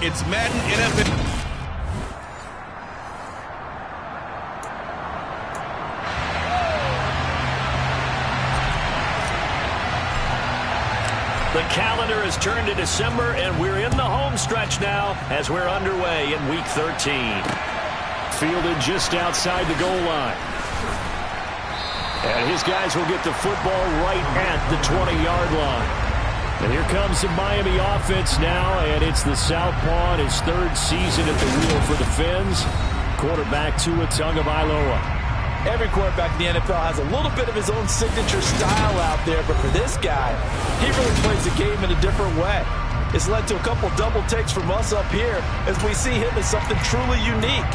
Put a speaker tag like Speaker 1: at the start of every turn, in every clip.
Speaker 1: It's Madden NFL.
Speaker 2: The calendar has turned to December, and we're in the home stretch now as we're underway in Week 13. Fielded just outside the goal line. And his guys will get the football right at the 20-yard line. And here comes the Miami offense now, and it's the southpaw in his third season at the wheel for the Fins. Quarterback Tua Tagovailoa.
Speaker 3: Every quarterback in the NFL has a little bit of his own signature style out there, but for this guy, he really plays the game in a different way. It's led to a couple double takes from us up here as we see him as something truly unique.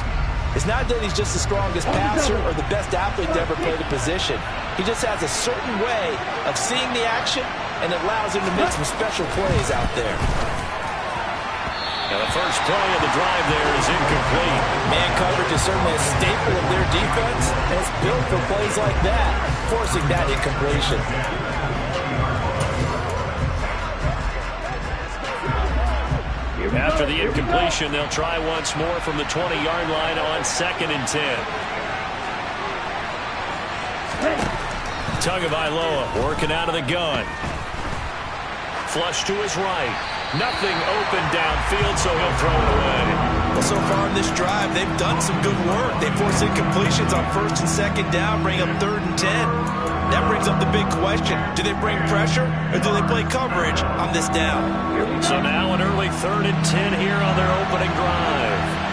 Speaker 3: It's not that he's just the strongest passer or the best athlete to ever play the position. He just has a certain way of seeing the action, and it allows him to make some special plays out there.
Speaker 2: Now the first play of the drive there is incomplete.
Speaker 3: Man coverage is certainly a staple of their defense, and it's built for plays like that, forcing that incompletion.
Speaker 2: After the incompletion, they'll try once more from the 20-yard line on 2nd and 10. Tagovailoa working out of the gun. Flush to his right. Nothing open downfield, so he'll throw it away.
Speaker 3: Well, so far in this drive, they've done some good work. They force incompletions on 1st and 2nd down, bring up 3rd and 10. That brings up the big question. Do they bring pressure, or do they play coverage on this down?
Speaker 2: So now an early 3rd and 10 here on their opening drive.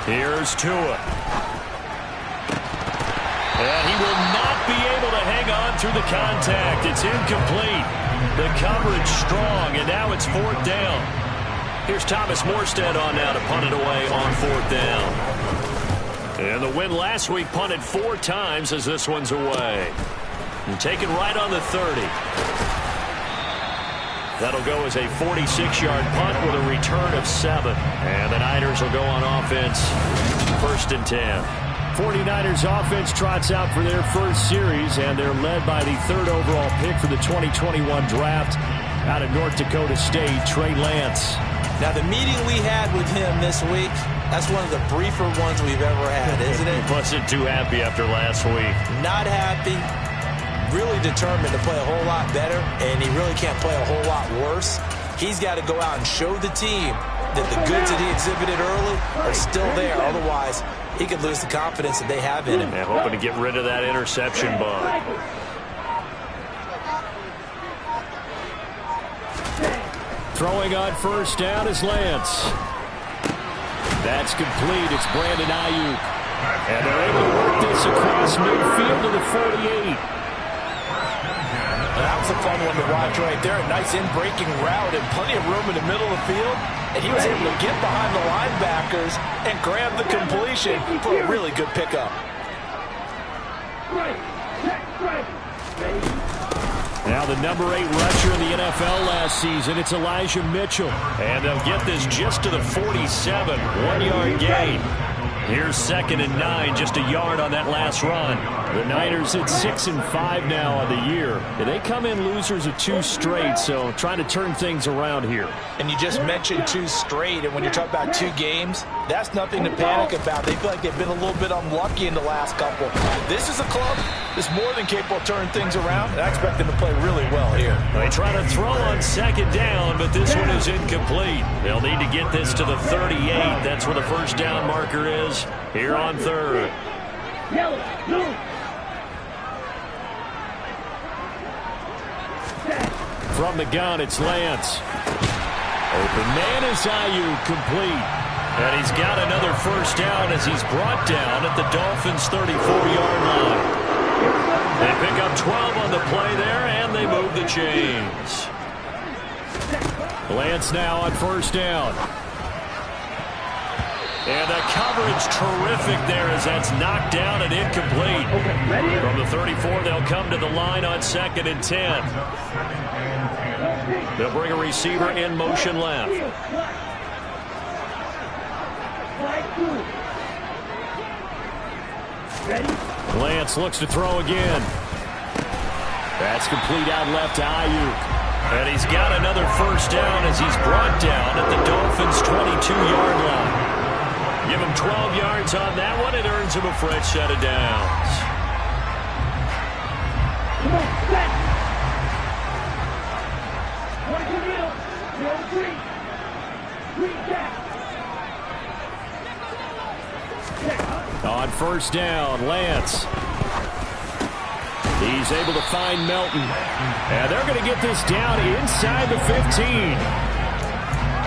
Speaker 2: Here's Tua. And he will not be able to hang on through the contact. It's incomplete. The coverage strong, and now it's 4th down. Here's Thomas Morstead on now to punt it away on 4th down. And the win last week punted 4 times as this one's away. And taken right on the 30. That'll go as a 46-yard punt with a return of 7. And the Niners will go on offense, 1st and 10. 49ers offense trots out for their first series, and they're led by the 3rd overall pick for the 2021 draft out of North Dakota State, Trey Lance.
Speaker 3: Now, the meeting we had with him this week, that's one of the briefer ones we've ever had, isn't it?
Speaker 2: He wasn't too happy after last week.
Speaker 3: Not happy. Really determined to play a whole lot better, and he really can't play a whole lot worse. He's got to go out and show the team that the goods that he exhibited early are still there. Otherwise, he could lose the confidence that they have in him.
Speaker 2: And hoping to get rid of that interception bug. Throwing on 1st down is Lance. That's complete. It's Brandon Ayuk. And they're able to work this across midfield to the 48.
Speaker 3: That was a fun one to watch right there. A nice in-breaking route and plenty of room in the middle of the field. And he was able to get behind the linebackers and grab the completion for a really good pickup.
Speaker 2: Now the number 8 rusher in the NFL last season, it's Elijah Mitchell. And they'll get this just to the 47, 1-yard gain. Here's 2nd and 9, just a yard on that last run. The Niners at 6-5 now on the year. And they come in losers of 2 straight, so trying to turn things around here.
Speaker 3: And you just mentioned 2 straight, and when you're talking about 2 games, that's nothing to panic about. They feel like they've been a little bit unlucky in the last couple. This is a club that's more than capable of turning things around, and I expect them to play really well here.
Speaker 2: They try to throw on 2nd down, but this one is incomplete. They'll need to get this to the 38. That's where the 1st down marker is here on 3rd. From the gun, it's Lance. Open man is Ayuk, complete. And he's got another 1st down as he's brought down at the Dolphins' 34-yard line. They pick up 12 on the play there, and they move the chains. Lance now on 1st down. And the coverage terrific there as that's knocked down and incomplete. From the 34, they'll come to the line on 2nd and 10. They'll bring a receiver in motion left. Lance looks to throw again. That's complete out left to Ayuk. And he's got another first down as he's brought down at the Dolphins' 22-yard line. Give him 12 yards on that one. It earns him a fresh set of downs. On first down, Lance. He's able to find Melton. And they're going to get this down inside the 15.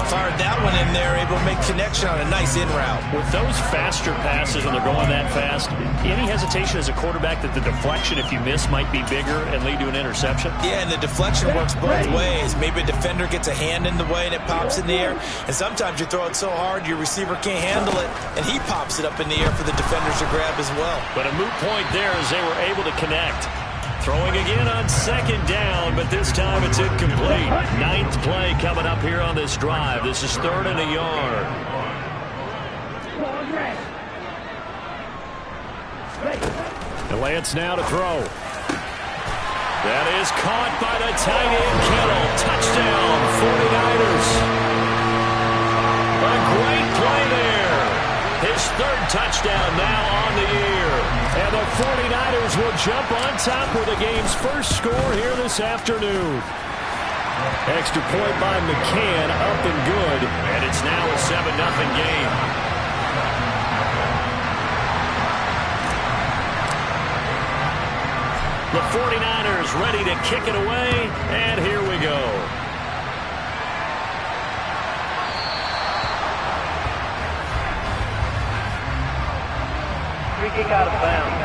Speaker 3: Fired that one in there, able to make connection on a nice in route.
Speaker 2: With those faster passes when they're going that fast, any hesitation as a quarterback that the deflection, if you miss, might be bigger and lead to an interception?
Speaker 3: Yeah, and the deflection works both ways. Maybe a defender gets a hand in the way and it pops in the air. And sometimes you throw it so hard your receiver can't handle it, and he pops it up in the air for the defenders to grab as well.
Speaker 2: But a moot point there as they were able to connect. Throwing again on second down, but this time it's incomplete. Ninth play coming up here on this drive. This is 3rd and a yard. And Lance now to throw. That is caught by the tight end, Kittle. Touchdown, 49ers. A great play there. His 3rd touchdown now on the year. And the 49ers will jump on top with the game's first score here this afternoon. Extra point by McCann, up and good. And it's now a 7-0 game. The 49ers ready to kick it away. And here we go.
Speaker 1: Kick out of bounds.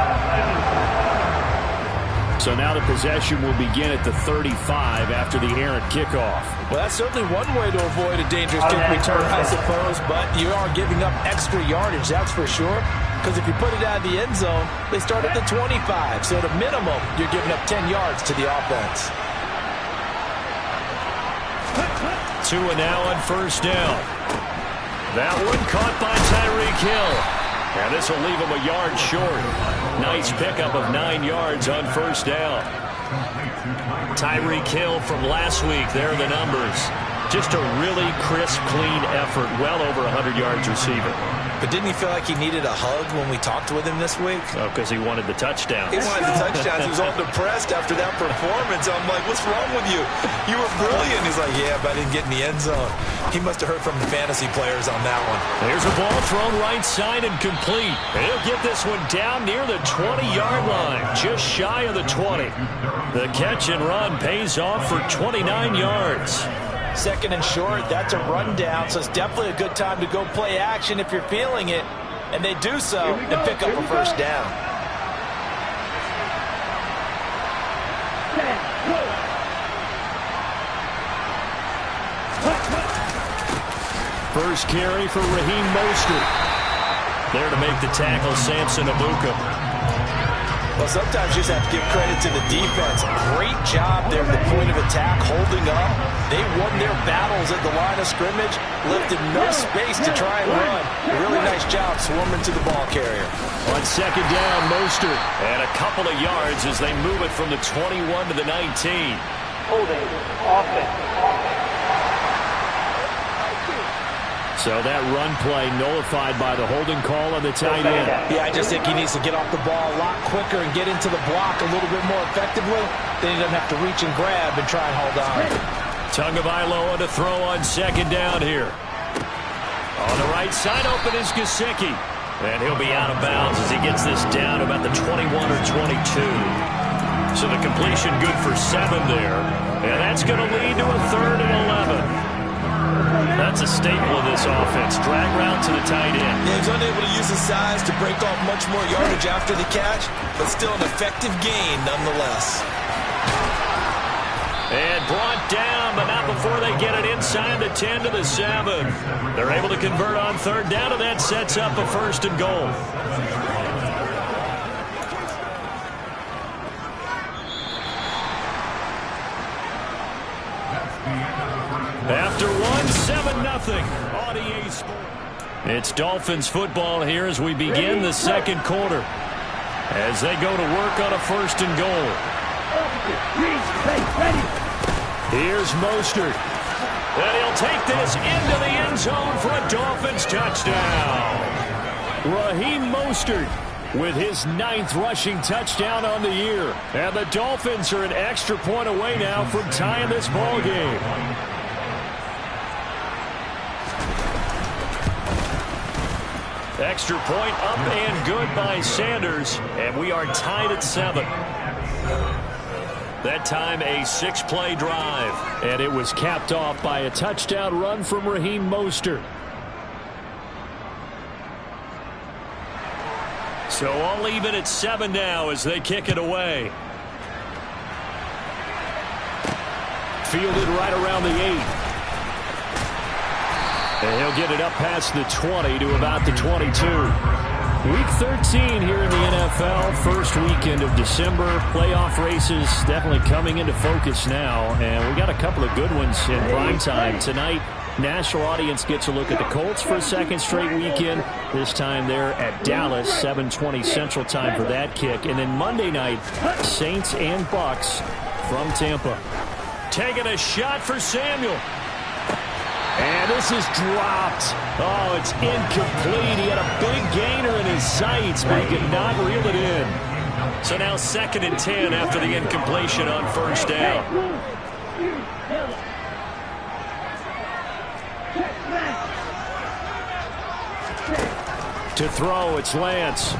Speaker 2: So now the possession will begin at the 35 after the errant kickoff.
Speaker 3: Well, that's certainly one way to avoid a dangerous kick return, I suppose, but you are giving up extra yardage, that's for sure. Because if you put it out of the end zone, they start at the 25. So at a minimum, you're giving up 10 yards to the offense.
Speaker 2: Tua now on first down. That one caught by Tyreek Hill. And this will leave him a yard short. Nice pickup of 9 yards on first down. Tyreek Hill from last week. There are the numbers. Just a really crisp, clean effort. Well over 100 yards receiving.
Speaker 3: But didn't he feel like he needed a hug when we talked with him this week?
Speaker 2: Oh, because he wanted the touchdown.
Speaker 3: He wanted the touchdowns. He was all depressed after that performance. I'm like, what's wrong with you? You were brilliant. He's like, yeah, but I didn't get in the end zone. He must have heard from the fantasy players on that one.
Speaker 2: There's a ball thrown right side and complete. He'll get this one down near the 20-yard line, just shy of the 20. The catch and run pays off for 29 yards.
Speaker 3: 2nd and short, that's a rundown, so it's definitely a good time to go play action if you're feeling it. And they do so and pick up a first down.
Speaker 2: First carry for Raheem Mostert. There to make the tackle, Samson Abuka.
Speaker 3: Well, sometimes you just have to give credit to the defense. Great job there at the point of attack, holding up. They won their battles at the line of scrimmage, left in no space to try and run. A really nice job swarming to the ball carrier.
Speaker 2: On second down, Mostert. And a couple of yards as they move it from the 21 to the 19.
Speaker 1: Holding, offense.
Speaker 2: So that run play nullified by the holding call on the tight end.
Speaker 3: Yeah, I just think he needs to get off the ball a lot quicker and get into the block a little bit more effectively. Then he doesn't have to reach and grab and try and hold on.
Speaker 2: Tagovailoa to throw on second down here. On the right side, open is Gesicki. And he'll be out of bounds as he gets this down about the 21 or 22. So the completion good for 7 there. And that's going to lead to a 3rd and 11. That's a staple of this offense. Drag route to the tight end.
Speaker 3: Yeah, he's unable to use his size to break off much more yardage after the catch, but still an effective gain nonetheless.
Speaker 2: And brought down, but not before they get it inside the 10 to the 7. They're able to convert on 3rd down, and that sets up a 1st and goal. After 7-0 on EA Sports. It's Dolphins football here as we begin the 2nd quarter. As they go to work on a 1st and goal. Here's Mostert. And he'll take this into the end zone for a Dolphins touchdown. Raheem Mostert with his 9th rushing touchdown on the year. And the Dolphins are an extra point away now from tying this ball game. Extra point up and good by Sanders. And we are tied at 7. That time a 6-play drive. And it was capped off by a touchdown run from Raheem Mostert. So all even at 7 now as they kick it away. Fielded right around the 8. And he'll get it up past the 20 to about the 22. Week 13 here in the NFL. First weekend of December. Playoff races definitely coming into focus now. And we got a couple of good ones in prime time tonight. National audience gets a look at the Colts for a second straight weekend. This time they're at Dallas, 7:20 Central Time for that kick. And then Monday night, Saints and Bucks from Tampa. Taking a shot for Samuel. And this is dropped. Oh, it's incomplete. He had a big gainer in his sights, but he could not reel it in. So now 2nd and 10 after the incompletion on first down. To throw, it's Lance.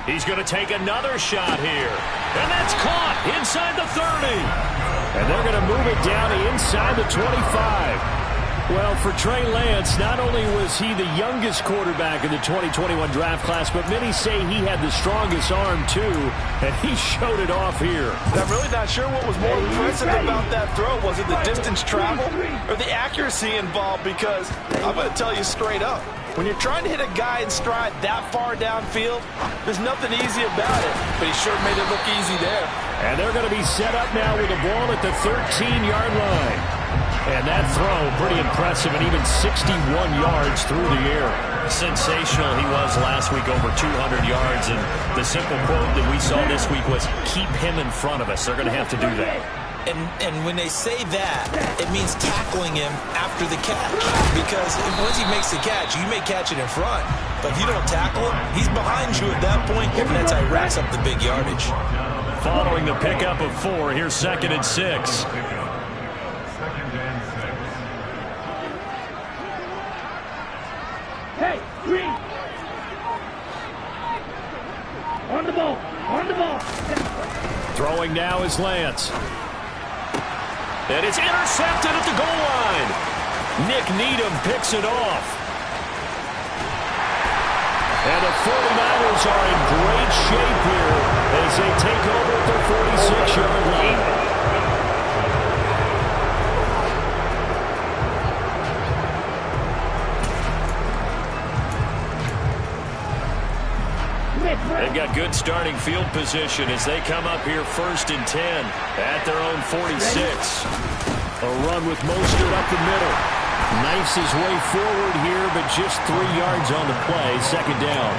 Speaker 2: He's going to take another shot here. And that's caught inside the 30. And they're going to move it down to inside the 25. Well, for Trey Lance, not only was he the youngest quarterback in the 2021 draft class, but many say he had the strongest arm, too, and he showed it off here.
Speaker 3: I'm really not sure what was more impressive about that throw. Was it the distance traveled or the accuracy involved? Because I'm going to tell you straight up, when you're trying to hit a guy in stride that far downfield, there's nothing easy about it, but he sure made it look easy there.
Speaker 2: And they're going to be set up now with the ball at the 13-yard line. And that throw, pretty impressive, and even 61 yards through the air. Sensational he was last week, over 200 yards. And the simple quote that we saw this week was, keep him in front of us. They're going to have to do that.
Speaker 4: And when they say that, it means tackling him after the catch. Because once he makes the catch, you may catch it in front. But if you don't tackle him, he's behind you at that point, and that's how he racks up the big yardage.
Speaker 2: Following the pickup of 4, here's 2nd and 6.
Speaker 1: Hey, Green! On the ball! On the ball!
Speaker 2: Throwing now is Lance. And it's intercepted at the goal line. Nick Needham picks it off. And the 49ers are in great shape here as they take over at their 46-yard line. They've got good starting field position as they come up here 1st and 10 at their own 46. A run with Mostert up the middle. Knifes his way forward here, but just 3 yards on the play. 2nd down.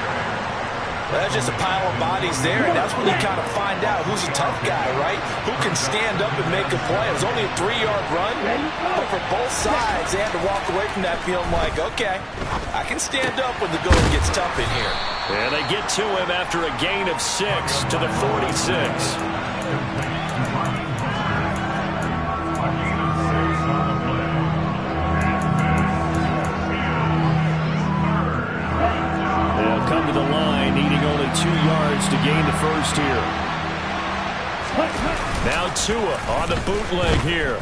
Speaker 3: Well, that's just a pile of bodies there, and that's when you kind of find out who's a tough guy, right? Who can stand up and make a play. It was only a 3-yard run, but for both sides, they had to walk away from that feeling like, okay, I can stand up when the going gets tough in here.
Speaker 2: And they get to him after a gain of 6 to the 46. They'll come to the line, needing only 2 yards to gain the first here. Now Tua on the bootleg here.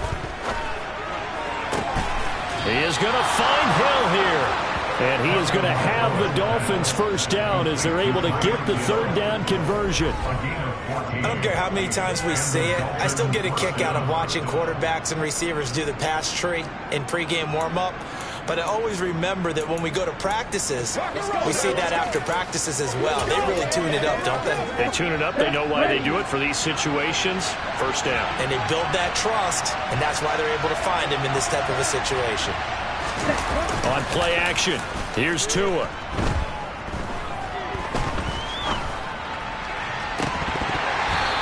Speaker 2: He is going to find Hill here. And he is going to have the Dolphins first down as they're able to get the 3rd down conversion.
Speaker 4: I don't care how many times we see it. I still get a kick out of watching quarterbacks and receivers do the pass tree in pregame warm-up. But I always remember that when we go to practices, we see that after practices as well. They really tune it up, don't they?
Speaker 2: They tune it up. They know why they do it for these situations. First down.
Speaker 4: And they build that trust, and that's why they're able to find him in this type of a situation.
Speaker 2: On play action, here's Tua.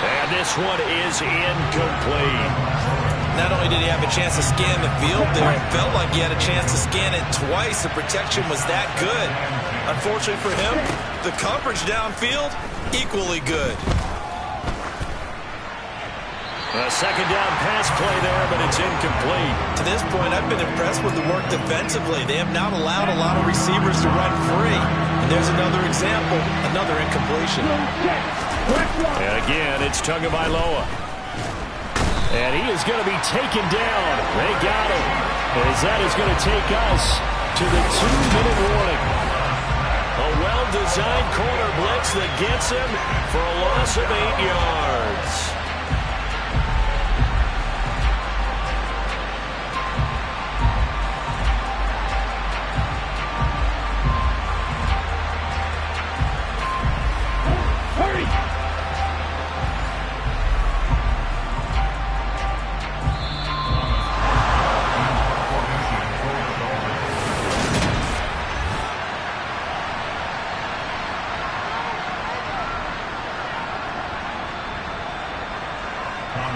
Speaker 2: And this one is incomplete.
Speaker 4: Not only did he have a chance to scan the field there, it felt like he had a chance to scan it twice. The protection was that good. Unfortunately for him, the coverage downfield, equally good.
Speaker 2: A second down pass play there, but it's incomplete.
Speaker 4: To this point, I've been impressed with the work defensively. They have not allowed a lot of receivers to run free. And there's another example, another incompletion.
Speaker 2: And again, it's Tagovailoa. And he is going to be taken down. They got him. As that is going to take us to the 2-minute warning. A well-designed corner blitz that gets him for a loss of 8 yards.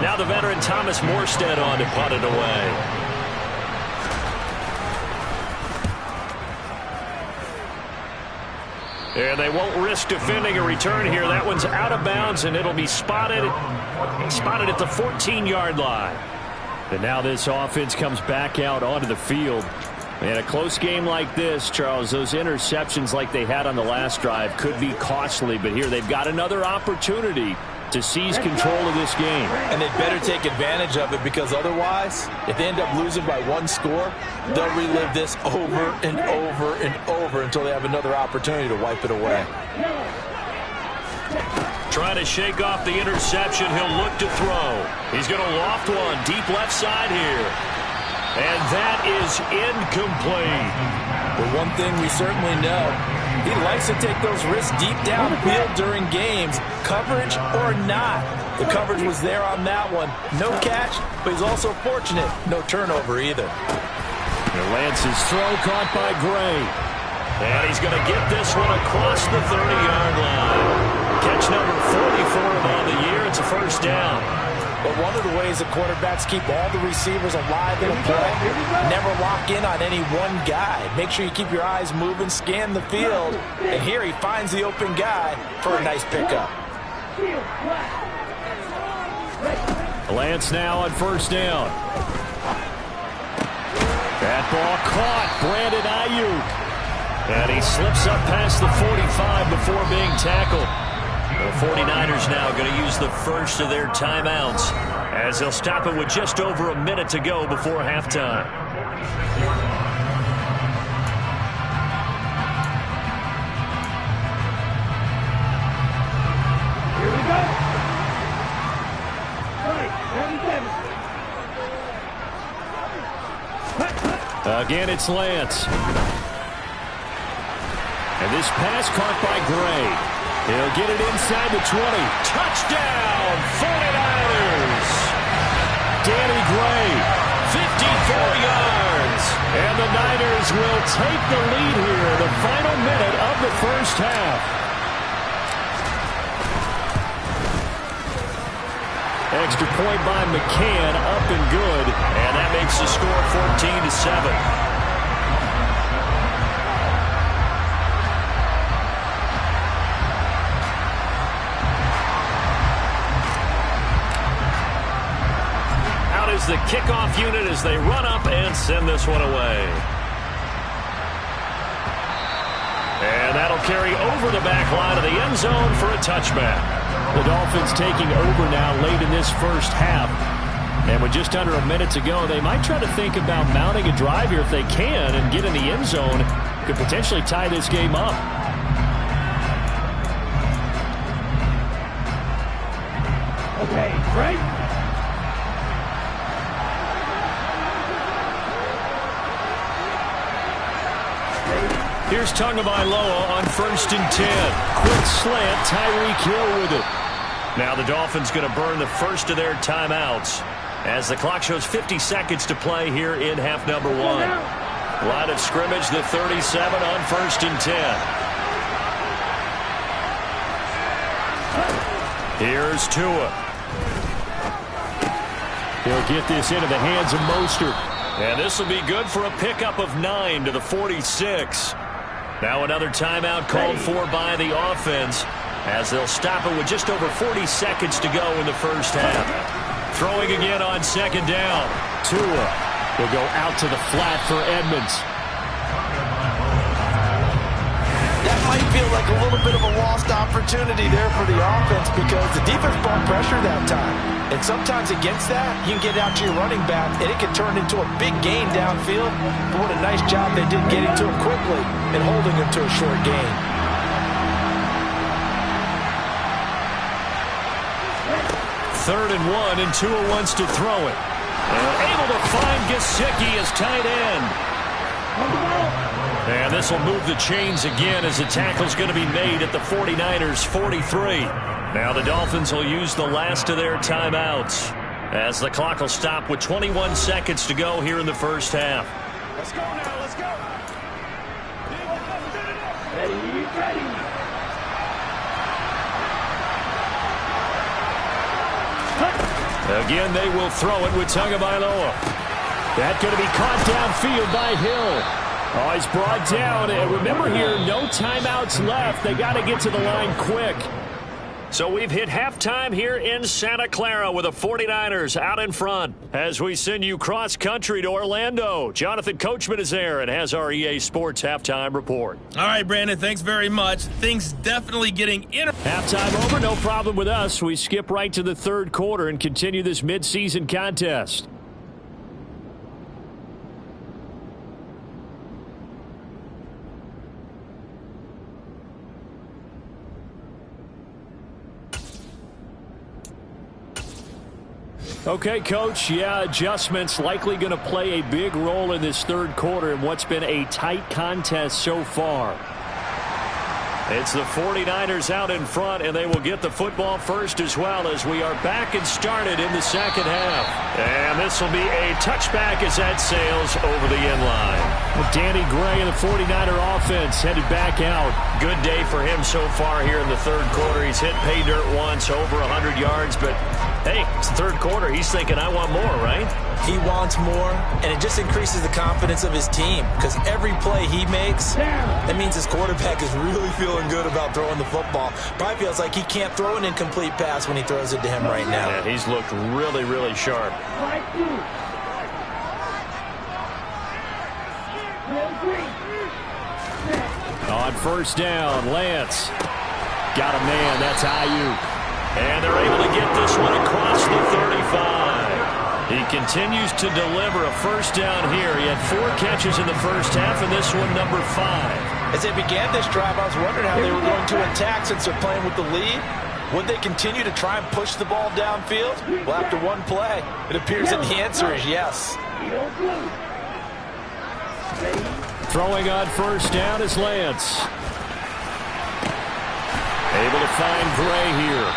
Speaker 2: Now the veteran Thomas Morstead on to punt it away. And they won't risk defending a return here. That one's out of bounds, and it'll be spotted at the 14-yard line. And now this offense comes back out onto the field. And a close game like this, Charles, those interceptions like they had on the last drive could be costly. But here they've got another opportunity to seize control of this game.
Speaker 3: And they better take advantage of it, because otherwise, if they end up losing by one score, they'll relive this over and over and over until they have another opportunity to wipe it away.
Speaker 2: Trying to shake off the interception. He'll look to throw. He's going to loft one deep left side here. And that is incomplete.
Speaker 3: But one thing we certainly know, he likes to take those risks deep downfield during games, coverage or not. The coverage was there on that one. No catch, but he's also fortunate. No turnover either.
Speaker 2: And Lance's throw caught by Gray. And he's going to get this one across the 30-yard line. Catch number 44 on the year. It's a first down.
Speaker 3: But one of the ways that quarterbacks keep all the receivers alive in a play, never lock in on any one guy. Make sure you keep your eyes moving, scan the field, and here he finds the open guy for a nice pickup.
Speaker 2: Lance now on first down. That ball caught. Brandon Ayuk. And he slips up past the 45 before being tackled. The 49ers now going to use the first of their timeouts as they'll stop it with just over a minute to go before halftime.
Speaker 1: Here we go.
Speaker 2: Again, it's Lance. And this pass caught by Gray. He'll get it inside the 20. Touchdown, 49ers. Danny Gray, 54 yards. And the Niners will take the lead here, the final minute of the first half. Extra point by McCann, up and good. And that makes the score 14-7. The kickoff unit as they run up and send this one away. And that'll carry over the back line of the end zone for a touchback. The Dolphins taking over now late in this first half. And with just under a minute to go, they might try to think about mounting a drive here if they can and get in the end zone. Could potentially tie this game up.
Speaker 1: Okay, right?
Speaker 2: Here's Tagovailoa on 1st and 10. Quick slant, Tyreek Hill with it. Now the Dolphins going to burn the first of their timeouts as the clock shows 50 seconds to play here in half number 1. Line of scrimmage, the 37 on 1st and 10. Here's Tua. He'll get this into the hands of Mostert. And this will be good for a pickup of 9 to the 46. Now another timeout called for by the offense as they'll stop it with just over 40 seconds to go in the first half. Throwing again on second down. Tua will go out to the flat for Edmonds.
Speaker 3: That might feel like a little bit of a lost opportunity there for the offense because the defense brought pressure that time. And sometimes against that, you can get out to your running back, and it can turn into a big gain downfield. But what a nice job they did getting to him quickly and holding him to a short gain.
Speaker 2: Third and 1, and Tua wants to throw it. And able to find Gesicki as tight end. And this will move the chains again as the tackle's going to be made at the 49ers' 43. Now the Dolphins will use the last of their timeouts as the clock will stop with 21 seconds to go here in the first half.
Speaker 1: Let's go now, let's go. Ready.
Speaker 2: Again, they will throw it with Tagovailoa. That's going to be caught downfield by Hill. Oh, he's brought down. And remember here, no timeouts left. They got to get to the line quick. So we've hit halftime here in Santa Clara with the 49ers out in front. As we send you cross-country to Orlando, Jonathan Coachman is there and has our EA Sports halftime report.
Speaker 5: All right, Brandon, thanks very much. Things definitely getting in.
Speaker 2: Halftime over, no problem with us. We skip right to the third quarter and continue this midseason contest. Okay, Coach, adjustments likely going to play a big role in this third quarter in what's been a tight contest so far. It's the 49ers out in front, and they will get the football first as well as we are back and started in the second half. And this will be a touchback as that sails over the end line. Danny Gray and the 49er offense headed back out. Good day for him so far here in the third quarter. He's hit pay dirt once, over 100 yards, but hey, it's the third quarter. He's thinking, I want more, right?
Speaker 4: He wants more, and it just increases the confidence of his team because every play he makes, that means his quarterback is really feeling good about throwing the football. Probably feels like he can't throw an incomplete pass when he throws it to him right now.
Speaker 2: Yeah, he's looked really, really sharp. On first down, Lance got a man. That's Ayuk. And they're able to get this one across the 35. He continues to deliver a first down here. He had 4 catches in the first half, and this one number 5.
Speaker 3: As they began this drive, I was wondering how they were going to attack since they're playing with the lead. Would they continue to try and push the ball downfield? Well, after one play, it appears that the answer is yes.
Speaker 2: Throwing on first down is Lance. Able to find Gray here.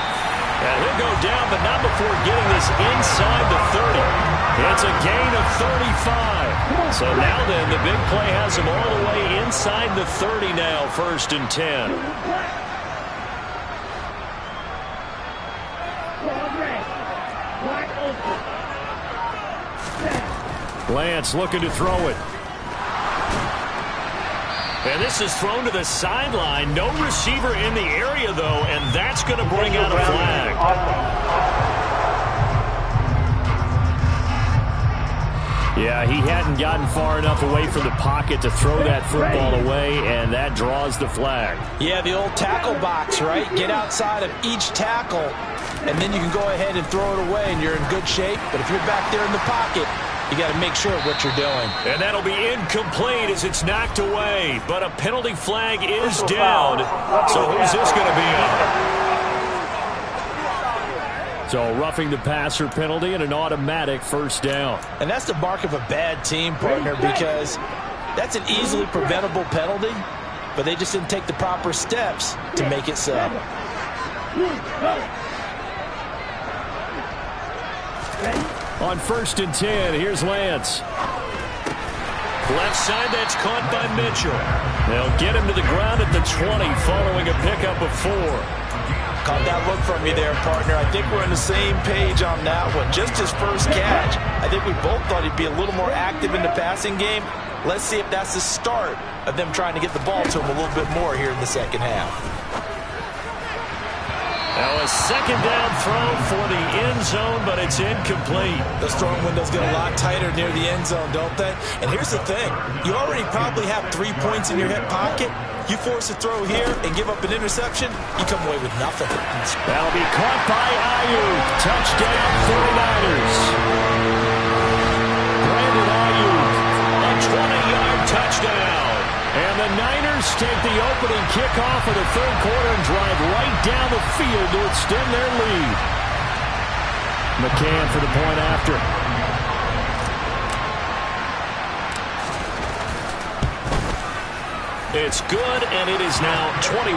Speaker 2: And he'll go down, but not before getting this inside the 30. It's a gain of 35. So now then, the big play has him all the way inside the 30 now, first and 10. Lance looking to throw it. And this is thrown to the sideline. No receiver in the area, though, and that's going to bring out a flag. Yeah, he hadn't gotten far enough away from the pocket to throw that football away, and that draws the flag.
Speaker 3: Yeah, the old tackle box, right? Get outside of each tackle, and then you can go ahead and throw it away, and you're in good shape. But if you're back there in the pocket, you got to make sure of what you're doing. And
Speaker 2: that'll be incomplete as it's knocked away. But a penalty flag is down. So who's this going to be on? So roughing the passer penalty and an automatic first down.
Speaker 3: And that's the mark of a bad team, partner, because that's an easily preventable penalty, but they just didn't take the proper steps to make it so.
Speaker 2: On first and 10, here's Lance. Left side, that's caught by Mitchell. They'll get him to the ground at the 20 following a pickup of 4.
Speaker 3: Caught that look from you there, partner. I think we're on the same page on that one. Just his first catch. I think we both thought he'd be a little more active in the passing game. Let's see if that's the start of them trying to get the ball to him a little bit more here in the second half.
Speaker 2: Now a second down throw for the end zone, but it's incomplete.
Speaker 3: Those throwing windows get a lot tighter near the end zone, don't they? And here's the thing. You already probably have 3 points in your hip pocket. You force a throw here and give up an interception, you come away with nothing.
Speaker 2: That'll be caught by Ayuk. Touchdown 49ers. Brandon Ayuk, a 20-yard touchdown. And the Niners take the opening kickoff of the third quarter and drive right down the field to extend their lead. McCann for the point after. It's good, and it is now 21-7.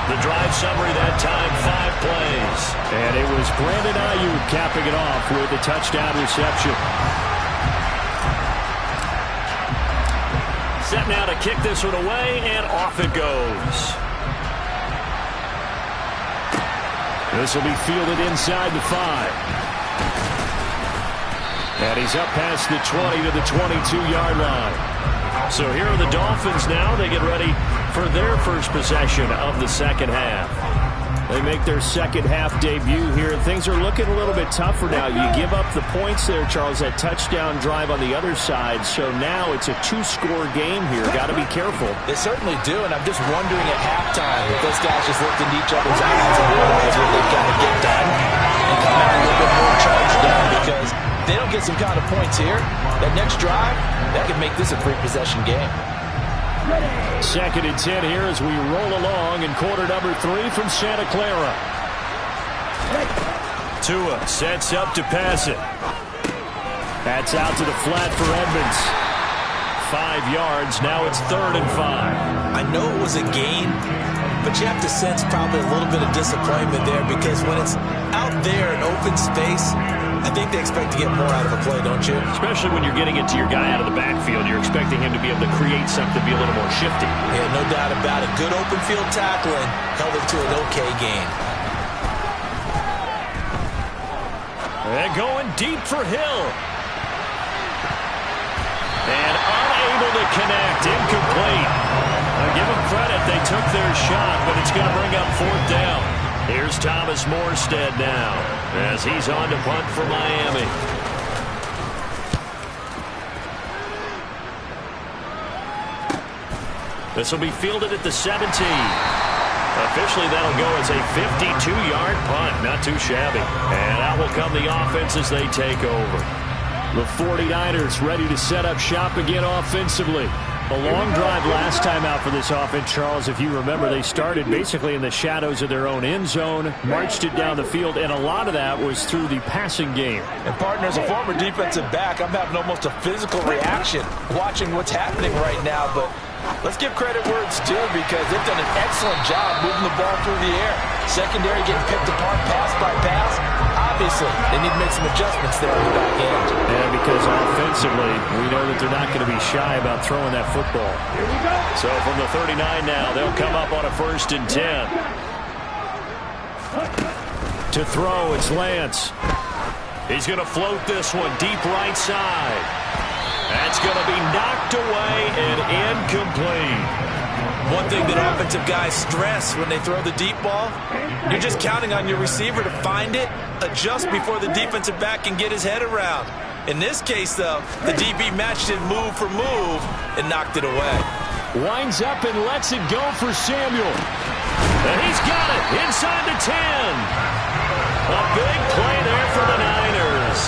Speaker 2: The drive summary that time, 5 plays. And it was Brandon Ayuk capping it off with a touchdown reception. Set now to kick this one away, and off it goes. This will be fielded inside the 5. And he's up past the 20 to the 22-yard line. So here are the Dolphins now. They get ready for their first possession of the second half. They make their second half debut here, and things are looking a little bit tougher now. You give up the points there, Charles, that touchdown drive on the other side. So now it's a 2-score game here. Got to be careful.
Speaker 3: They certainly do, and I'm just wondering at halftime if those guys just looked into each other's eyes and realize what they've got to get done and come out a little bit more charged down, because they don't get some kind of points here. That next drive, that could make this a 3-possession game.
Speaker 2: Second and 10 here as we roll along in quarter number 3 from Santa Clara. Tua sets up to pass it. That's out to the flat for Edmonds. 5 yards. Now it's 3rd and 5.
Speaker 3: I know it was a gain, but you have to sense probably a little bit of disappointment there, because when it's out there in open space, I think they expect to get more out of a play, don't you?
Speaker 2: Especially when you're getting it to your guy out of the backfield. You're expecting him to be able to create something, be a little more shifty.
Speaker 3: Yeah, no doubt about it. Good open field tackling held it to an okay gain.
Speaker 2: And going deep for Hill. And unable to connect. Incomplete. I'll give them credit. They took their shot, but it's going to bring up 4th down. Here's Thomas Morstead now as he's on to punt for Miami. This will be fielded at the 17. Officially, that'll go as a 52-yard punt. Not too shabby. And out will come the offense as they take over. The 49ers ready to set up shop again offensively. A long drive last time out for this offense, Charles. If you remember, they started basically in the shadows of their own end zone, marched it down the field, and a lot of that was through the passing game.
Speaker 3: And partner, as a former defensive back, I'm having almost a physical reaction watching what's happening right now. But let's give credit where it's due, because they've done an excellent job moving the ball through the air. Secondary getting picked apart pass by pass. Obviously, they need to make some adjustments there on the back end.
Speaker 2: And because offensively, we know that they're not going to be shy about throwing that football.
Speaker 1: Here we go.
Speaker 2: So from the 39 now, they'll come up on a 1st and 10. To throw, it's Lance. He's going to float this one deep right side. That's going to be knocked away and incomplete.
Speaker 3: One thing that offensive guys stress when they throw the deep ball, you're just counting on your receiver to find it, adjust before the defensive back can get his head around. In this case, though, the DB matched it move for move and knocked it away.
Speaker 2: Winds up and lets it go for Samuel. And he's got it inside the 10. A big play there for the Niners.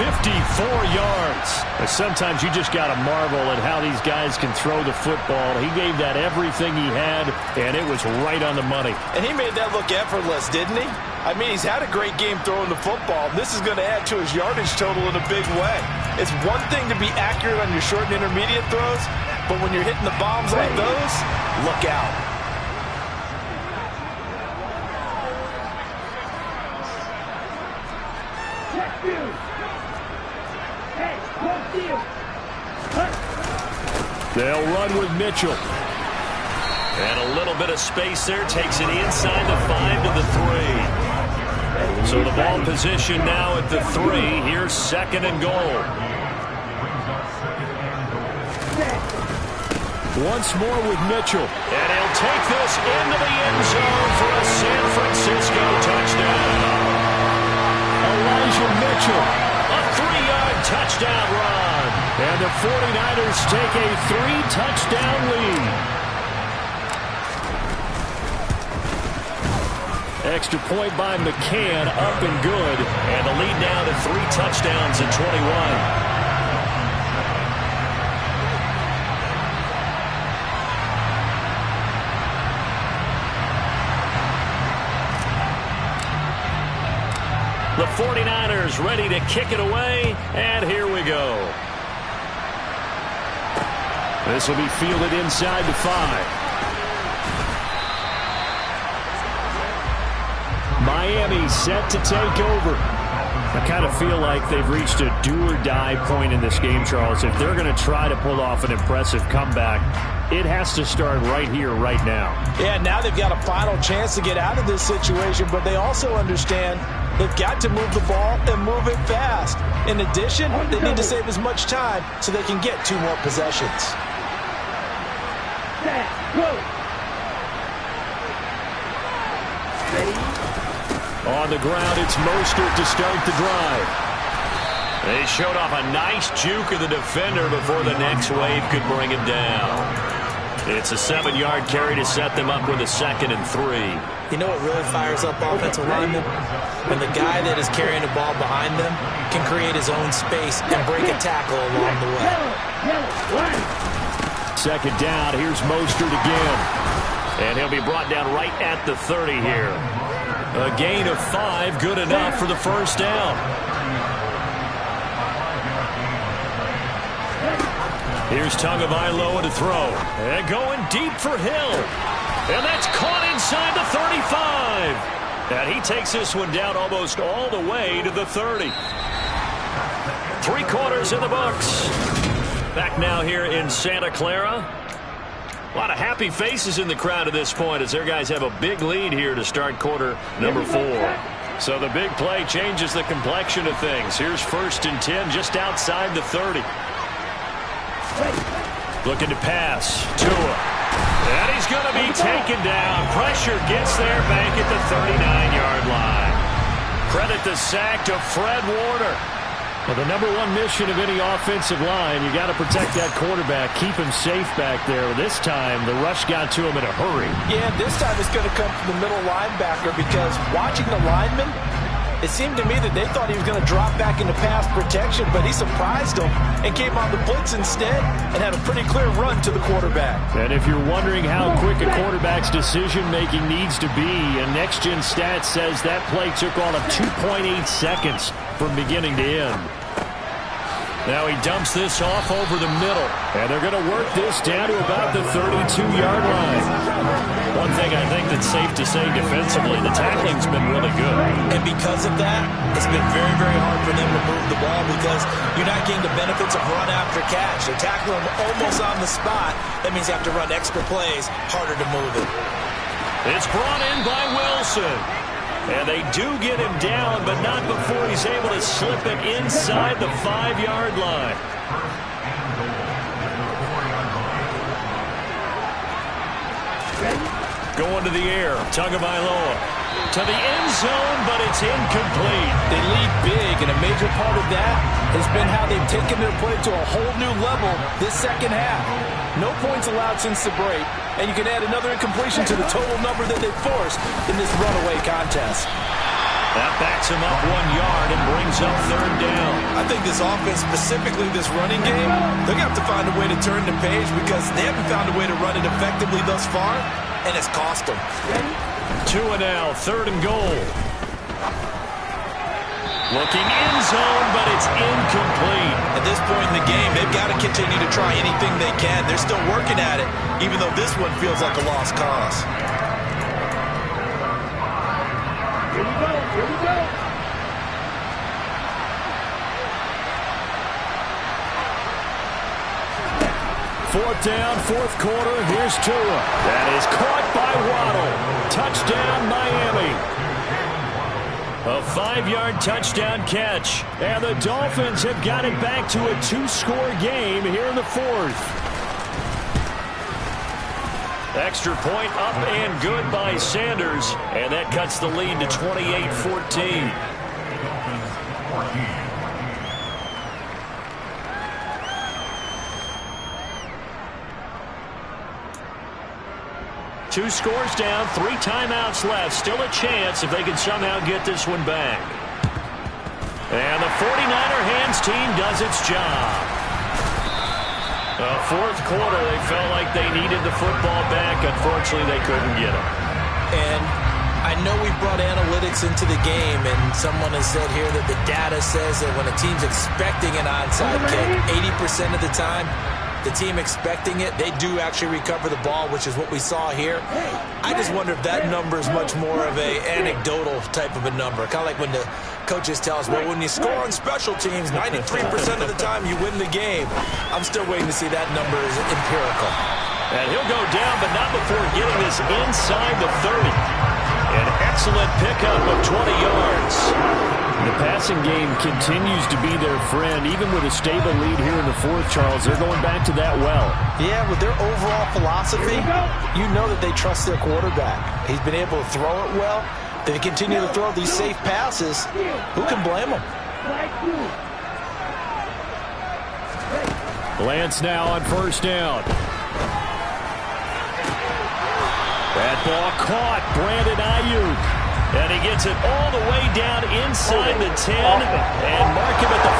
Speaker 2: 54 yards. Sometimes you just got to marvel at how these guys can throw the football. He gave that everything he had, and it was right on the money.
Speaker 3: And he made that look effortless, didn't he? I mean, he's had a great game throwing the football. This is going to add to his yardage total in a big way. It's one thing to be accurate on your short and intermediate throws, but when you're hitting the bombs like those, look out.
Speaker 2: They'll run with Mitchell. And a little bit of space there. Takes it inside the 5 to the 3. So the ball position now at the 3. Here's second and goal. Once more with Mitchell. And he'll take this into the end zone for a San Francisco touchdown. Elijah Mitchell, a 3-yard touchdown run. And the 49ers take a 3-touchdown lead. Extra point by McCann, up and good. And the lead now to 3 touchdowns at 21. The 49ers ready to kick it away, and here we go. This will be fielded inside the 5. Miami set to take over. I kind of feel like they've reached a do-or-die point in this game, Charles. If they're going to try to pull off an impressive comeback, it has to start right here, right now.
Speaker 3: Yeah, now they've got a final chance to get out of this situation, but they also understand they've got to move the ball and move it fast. In addition, they need to save as much time so they can get 2 more possessions.
Speaker 2: On the ground, it's Mostert to start the drive. They showed off a nice juke of the defender before the next wave could bring him down. It's a 7-yard carry to set them up with a 2nd and 3.
Speaker 4: You know what really fires up offensive linemen? When the guy that is carrying the ball behind them can create his own space and break a tackle along the way.
Speaker 2: 2nd down, here's Mostert again. And he'll be brought down right at the 30 here. A gain of 5, good enough for the first down. Here's Tagovailoa to throw. And going deep for Hill. And that's caught inside the 35. And he takes this one down almost all the way to the 30. 3 quarters in the books. Back now here in Santa Clara. A lot of happy faces in the crowd at this point as their guys have a big lead here to start quarter number 4. So the big play changes the complexion of things. Here's 1st and 10 just outside the 30. Looking to pass. Tua. And he's going to be taken down. Pressure gets there back at the 39-yard line. Credit the sack to Fred Warner. Well, the number 1 mission of any offensive line, you got to protect that quarterback, keep him safe back there. This time, the rush got to him in a hurry.
Speaker 3: Yeah, this time it's going to come from the middle linebacker because watching the lineman, it seemed to me that they thought he was going to drop back into pass protection, but he surprised them and came on the blitz instead and had a pretty clear run to the quarterback.
Speaker 2: And if you're wondering how quick a quarterback's decision-making needs to be, a next-gen stat says that play took all of 2.8 seconds from beginning to end. Now he dumps this off over the middle, and they're going to work this down to about the 32-yard line. One thing I think that's safe to say defensively, the tackling's been really good.
Speaker 4: And because of that, it's been very, very hard for them to move the ball because you're not getting the benefits of run after catch. They're tackling almost on the spot. That means you have to run extra plays, harder to move it.
Speaker 2: It's brought in by Wilson. And they do get him down, but not before he's able to slip it inside the 5-yard line. Going to the air, Tagovailoa to the end zone, but it's incomplete.
Speaker 3: They lead big, and a major part of that has been how they've taken their play to a whole new level this second half. No points allowed since the break, and you can add another incompletion to the total number that they forced in this runaway contest.
Speaker 2: That backs him up 1 yard and brings up 3rd down.
Speaker 4: I think this offense, specifically this running game, they're going to have to find a way to turn the page because they haven't found a way to run it effectively thus far, and it's cost them.
Speaker 2: 2 and now, 3rd and goal. Looking in zone, but it's incomplete.
Speaker 4: At this point in the game, they've got to continue to try anything they can. They're still working at it, even though this one feels like a lost cause.
Speaker 1: Here we go. Here we go.
Speaker 2: 4th down, 4th quarter. Here's Tua. That is caught by Waddle. Touchdown, Miami. A 5-yard touchdown catch. And the Dolphins have got it back to a 2-score game here in the 4th. Extra point up and good by Sanders. And that cuts the lead to 28-14. Two scores down, 3 timeouts left. Still a chance if they can somehow get this one back. And the 49er hands team does its job. The 4th quarter, they felt like they needed the football back. Unfortunately, they couldn't get it.
Speaker 4: And I know we brought analytics into the game, and someone has said here that the data says that when a team's expecting an onside kick, 80% of the time, the team expecting it, they do actually recover the ball, which is what we saw here. I just wonder if that number is much more of a anecdotal type of a number. Kind of like when the coaches tell us, well, when you score on special teams, 93% of the time you win the game. I'm still waiting to see that number is empirical.
Speaker 2: And he'll go down, but not before getting this inside the 30. An excellent pickup of 20 yards. The passing game continues to be their friend. Even with a stable lead here in the 4th, Charles, they're going back to that well.
Speaker 3: Yeah, with their overall philosophy, you know that they trust their quarterback. He's been able to throw it well. They continue to throw these safe passes. Who can blame them?
Speaker 2: Lance now on 1st down. That ball caught. Brandon Ayuk. And he gets it all the way down inside the 10 and mark him at the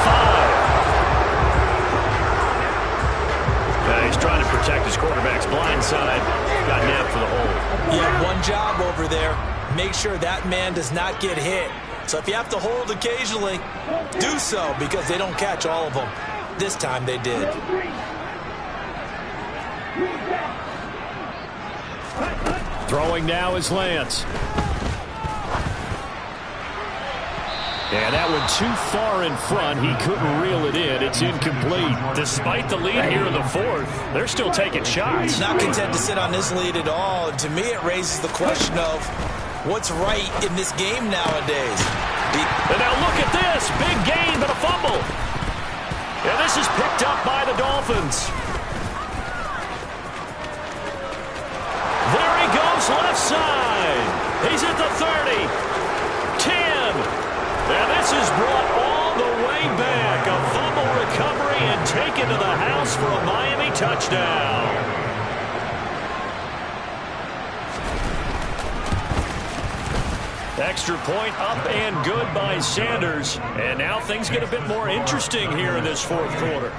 Speaker 2: 5. He's trying to protect his quarterback's blind side. Got nabbed for the hole.
Speaker 4: Yeah, one job over there. Make sure that man does not get hit. So if you have to hold occasionally, do so, because they don't catch all of them. This time they did.
Speaker 2: Throwing now is Lance. And that one too far in front. He couldn't reel it in. It's incomplete. Despite the lead here in the 4th, they're still taking shots.
Speaker 4: Not content to sit on this lead at all. And to me, it raises the question of what's right in this game nowadays.
Speaker 2: And now look at this. Big gain, but a fumble. And this is picked up by the Dolphins. There he goes, left side. He's at the 30. 10. And this is brought all the way back. A fumble recovery and taken to the house for a Miami touchdown. Extra point up and good by Sanders. And now things get a bit more interesting here in this 4th quarter.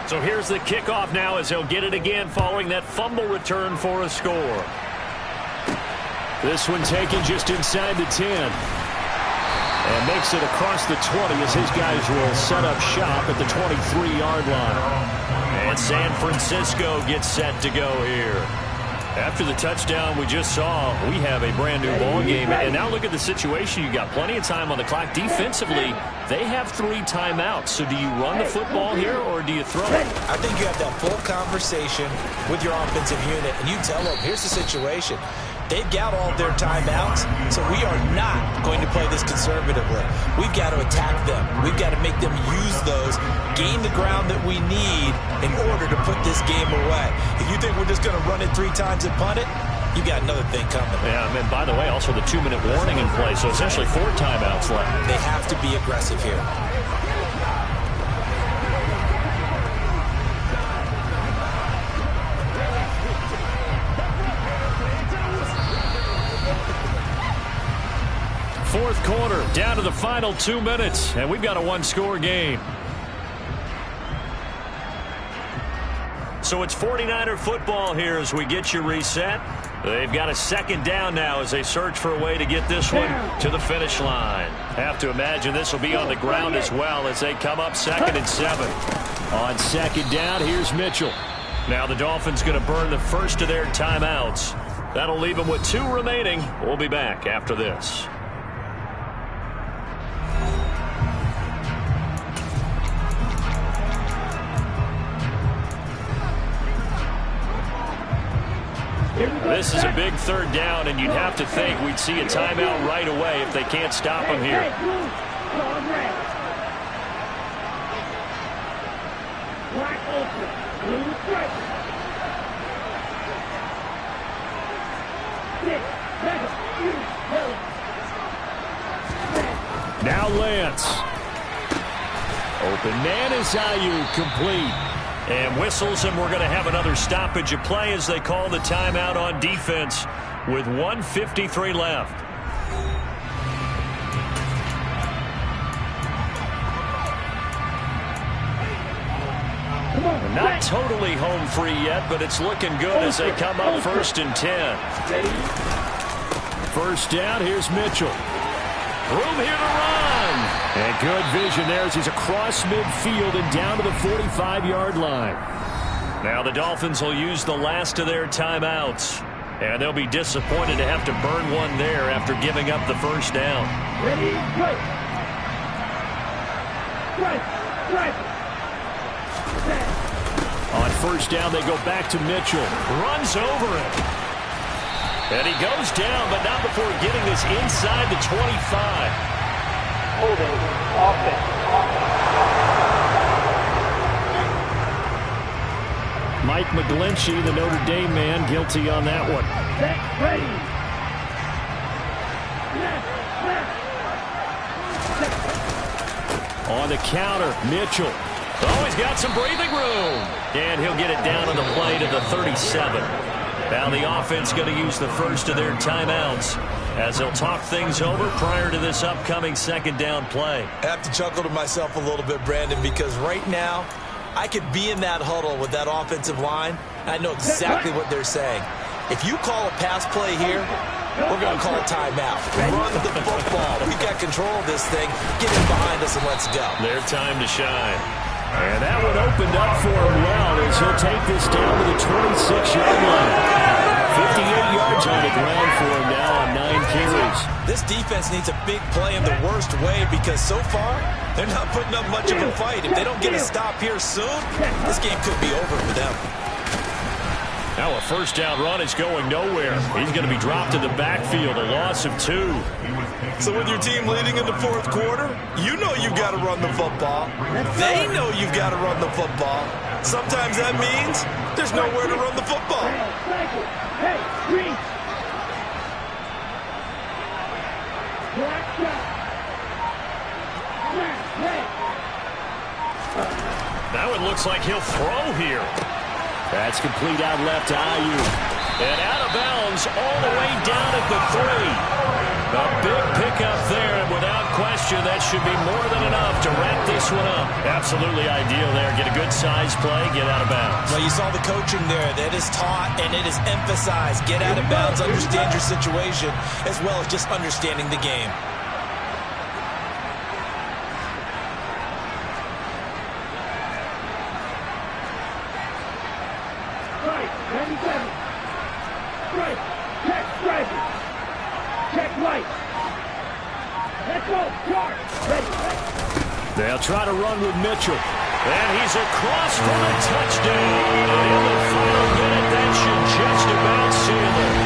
Speaker 2: So here's the kickoff now as he'll get it again following that fumble return for a score. This one taken just inside the 10. And makes it across the 20 as his guys will set up shop at the 23-yard line. And San Francisco gets set to go here. After the touchdown we just saw, we have a brand-new ball game. And now look at the situation. You got plenty of time on the clock. Defensively, they have 3 timeouts. So do you run the football here or do you throw it?
Speaker 4: I think you have that full conversation with your offensive unit, and you tell them, here's the situation. They've got all their timeouts, so we are not going to play this conservatively. We've got to attack them. We've got to make them use those, gain the ground that we need in order to put this game away. If you think we're just going to run it 3 times and punt it, you got another thing coming.
Speaker 2: Yeah, and by the way, also the 2-minute warning in play, so essentially 4 timeouts left.
Speaker 4: They have to be aggressive here.
Speaker 2: Fourth quarter, down to the final 2 minutes, and we've got a 1-score game. So it's 49er football here as we get you reset. They've got a 2nd down now as they search for a way to get this one to the finish line. Have to imagine this will be on the ground as well as they come up 2nd and 7. On second down, here's Mitchell. Now the Dolphins going to burn the first of their timeouts. That'll leave them with 2 remaining. We'll be back after this. This is a big third down, and you'd have to think we'd see a timeout right away if they can't stop him here. Now Lance. Open man is Ayuk, complete. And whistles, and we're going to have another stoppage of play as they call the timeout on defense with 1:53 left. Not totally home free yet, but it's looking good as they come up 1st and 10. First down, here's Mitchell. Room here to run. And good vision there as he's across midfield and down to the 45-yard line. Now the Dolphins will use the last of their timeouts. And they'll be disappointed to have to burn one there after giving up the first down.
Speaker 1: Ready, go. Right.
Speaker 2: On first down, they go back to Mitchell. Runs over it. And he goes down, but not before getting this inside the 25.
Speaker 1: Holding. Offense.
Speaker 2: Mike McGlinchey, the Notre Dame man, guilty on that one.
Speaker 1: Set, ready.
Speaker 2: On the counter, Mitchell. Oh, he's got some breathing room. And he'll get it down on the play to the 37. Now the offense going to use the first of their timeouts as they'll talk things over prior to this upcoming second down play.
Speaker 4: I have to chuckle to myself a little bit, Brandon, because right now I could be in that huddle with that offensive line, and I know exactly what they're saying. If you call a pass play here, we're going to call a timeout. Run the football. We've got control of this thing. Get in behind us and let's go.
Speaker 2: Their time to shine. And that one opened up for him well as he'll take this down to the 26-yard line. 58 yards on the ground for him now on 9 carries.
Speaker 4: This defense needs a big play in the worst way because so far they're not putting up much of a fight. If they don't get a stop here soon, this game could be over for them.
Speaker 2: Now a first down run is going nowhere. He's going to be dropped in the backfield, a loss of 2.
Speaker 4: So with your team leading in the fourth quarter, you know you've got to run the football. They know you've got to run the football. Sometimes that means there's nowhere to run the football.
Speaker 1: Hey, green. Black shot.
Speaker 2: Now it looks like he'll throw here. That's complete out left to Ayuk. And out of bounds all the way down at the 3. A big pickup there, and without question, that should be more than enough to wrap this one up. Absolutely ideal there. Get a good size play, get out of bounds.
Speaker 4: Well, you saw the coaching there. That is taught and it is emphasized. Get out of bounds, understand your situation, as well as just understanding the game.
Speaker 1: Right, 97. Right, check, right. Check right. Let's go, Charge. Ready.
Speaker 2: They'll try to run with Mitchell. And he's across for a touchdown. In the final minute, that should just about seal it.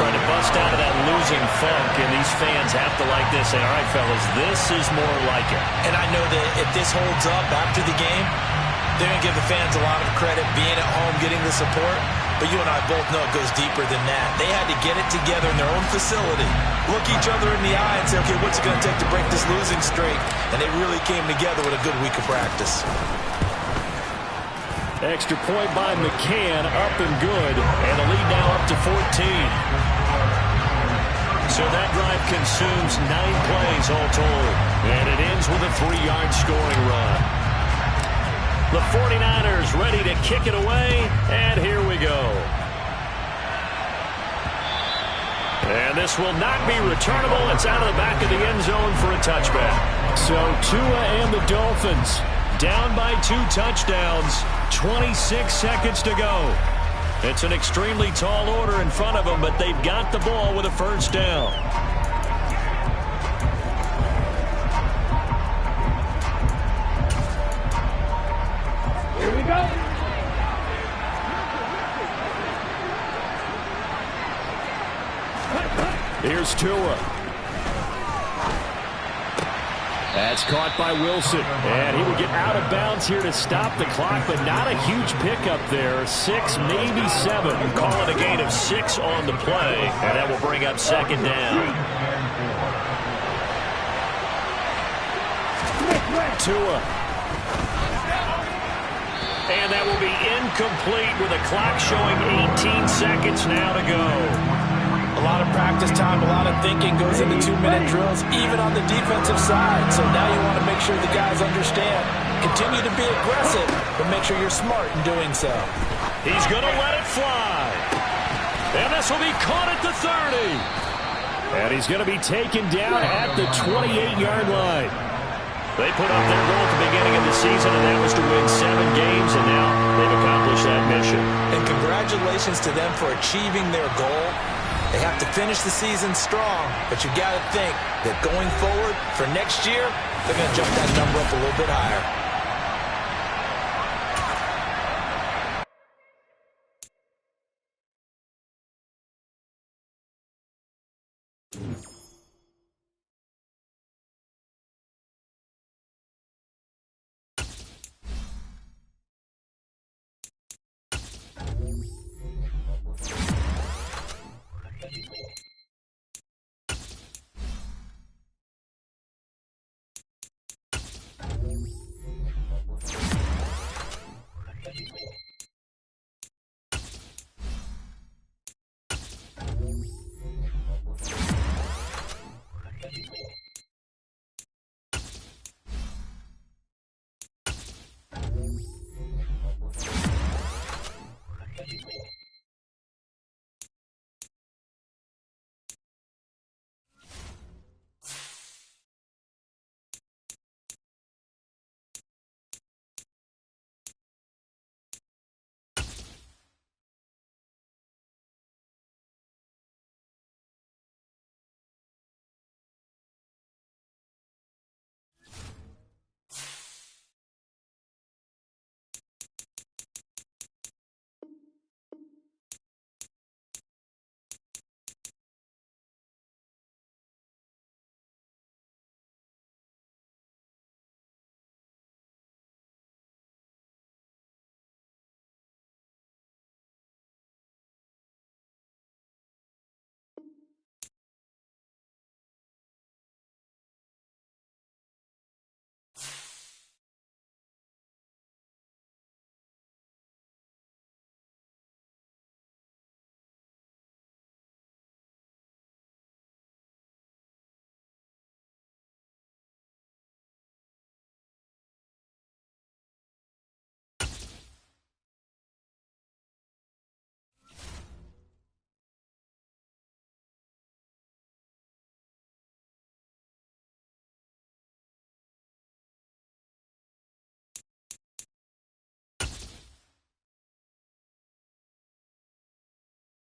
Speaker 2: Trying to bust out of that losing funk, and these fans have to like this. Say, all right, fellas, this is more like it.
Speaker 4: And I know that if this holds up after the game, they're going to give the fans a lot of credit being at home, getting the support. But you and I both know it goes deeper than that. They had to get it together in their own facility, look each other in the eye and say, okay, what's it going to take to break this losing streak? And they really came together with a good week of practice.
Speaker 2: Extra point by McCann, up and good. And the lead now up to 14. So that drive consumes 9 plays all told. And it ends with a 3-yard scoring run. The 49ers ready to kick it away, and here we go. And this will not be returnable. It's out of the back of the end zone for a touchback. So Tua and the Dolphins down by 2 touchdowns. 26 seconds to go. It's an extremely tall order in front of them, but they've got the ball with a first down.
Speaker 1: Here we go.
Speaker 2: Here's Tua. That's caught by Wilson. And he will get out of bounds here to stop the clock, but not a huge pickup there. 6, maybe 7. Call it a gain of 6 on the play, and that will bring up second down. Tua. And that will be incomplete with a clock showing 18 seconds now to go.
Speaker 3: A lot of practice time, a lot of thinking goes into 2-minute drills, even on the defensive side. So now you want to make sure the guys understand. Continue to be aggressive, but make sure you're smart in doing so.
Speaker 2: He's going to let it fly. And this will be caught at the 30. And he's going to be taken down at the 28-yard line. They put up their goal at the beginning of the season, and that was to win 7 games, and now they've accomplished that mission.
Speaker 4: And congratulations to them for achieving their goal. They have to finish the season strong, but you got to think that going forward for next year, they're going to jump that number up a little bit higher.